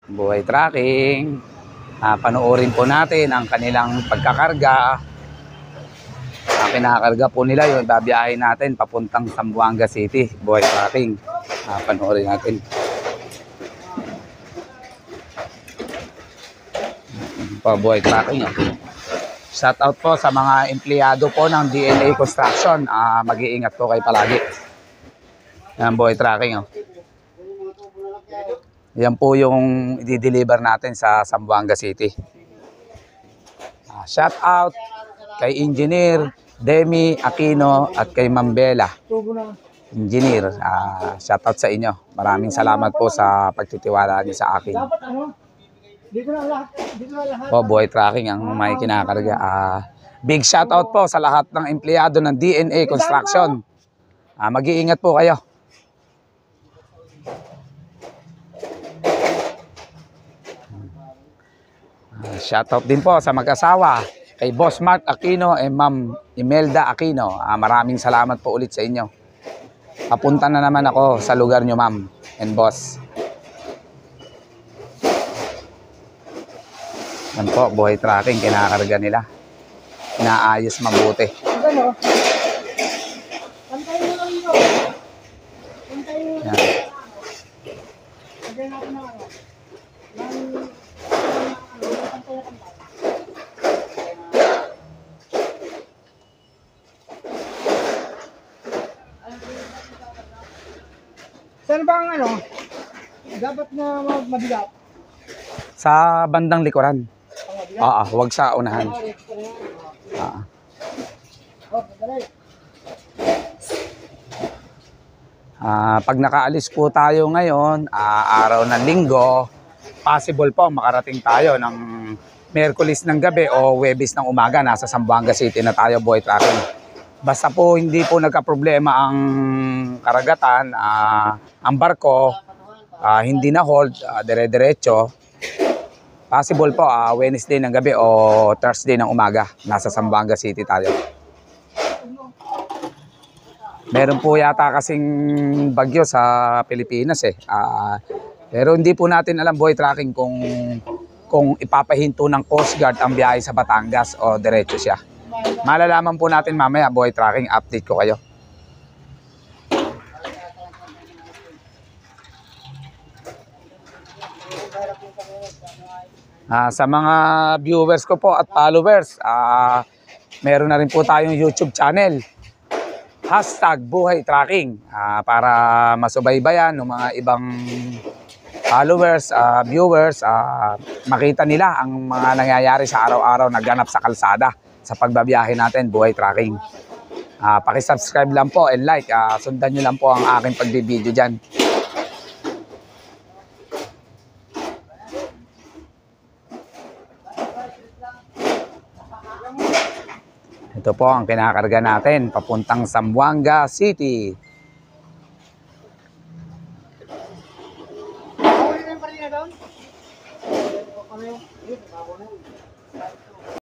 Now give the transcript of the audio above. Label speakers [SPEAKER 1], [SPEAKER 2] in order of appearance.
[SPEAKER 1] Buhay Trucking. Panoorin po natin ang kanilang pagkakarga. Ang kinakarga po nila yun, babiyahin natin papuntang Zamboanga City. Buhay Trucking. Panoorin natin. Buhay Trucking. Shout out po sa mga empleyado po ng DNA Construction. Mag-iingat po kayo palagi. Yan, Buhay Trucking. Yan po yung i-deliver natin sa Zamboanga City. Shout out kay Engineer Demi Aquino at kay Mambela. Engineer, shout out sa inyo. Maraming salamat po sa pagtitiwala niyo sa akin. Buhay Trucking ang may kinakarga. Big shout out po sa lahat ng empleyado ng DNA Construction. Mag-iingat po kayo. Shoutout din po sa mag-asawa, kay Boss Mark Aquino and Ma'am Imelda Aquino. Maraming salamat po ulit sa inyo. Papunta na naman ako sa lugar nyo, Ma'am and Boss. Yan po, Buhay Trucking, kinakarga nila. Inaayos mabuti. Yan.
[SPEAKER 2] Saan ba ang dapat na mabigat?
[SPEAKER 1] Sa bandang likuran. Huwag sa unahan. Pag nakaalis po tayo ngayon, araw ng linggo, possible po makarating tayo ng Miyerkules ng gabi o Huwebes ng umaga. Nasa Zamboanga City na tayo, Buhay Trucking. Basta po hindi po nagka-problema ang karagatan, ang barko, hindi na hold, dire-diretso. Possible po Wednesday ng gabi o Thursday ng umaga. Nasa Zamboanga City tayo. Meron po yata kasing bagyo sa Pilipinas pero hindi po natin alam, Buhay Trucking, kung ipapahinto ng Coast Guard ang biyahe sa Batangas o diretso siya. Malalaman po natin mamaya, Buhay Trucking, update ko kayo. Sa mga viewers ko po at followers, meron na rin po tayong YouTube channel. #Buhay Trucking, para masubaybayan ng mga ibang followers, viewers, makita nila ang mga nangyayari sa araw-araw na ganap sa kalsada sa pagbabiyahe natin, Buhay Trucking. Paki-subscribe lang po and like, sundan nyo lang po ang aking pagbibideo dyan. Ito po ang kinakarga natin papuntang Zamboanga City.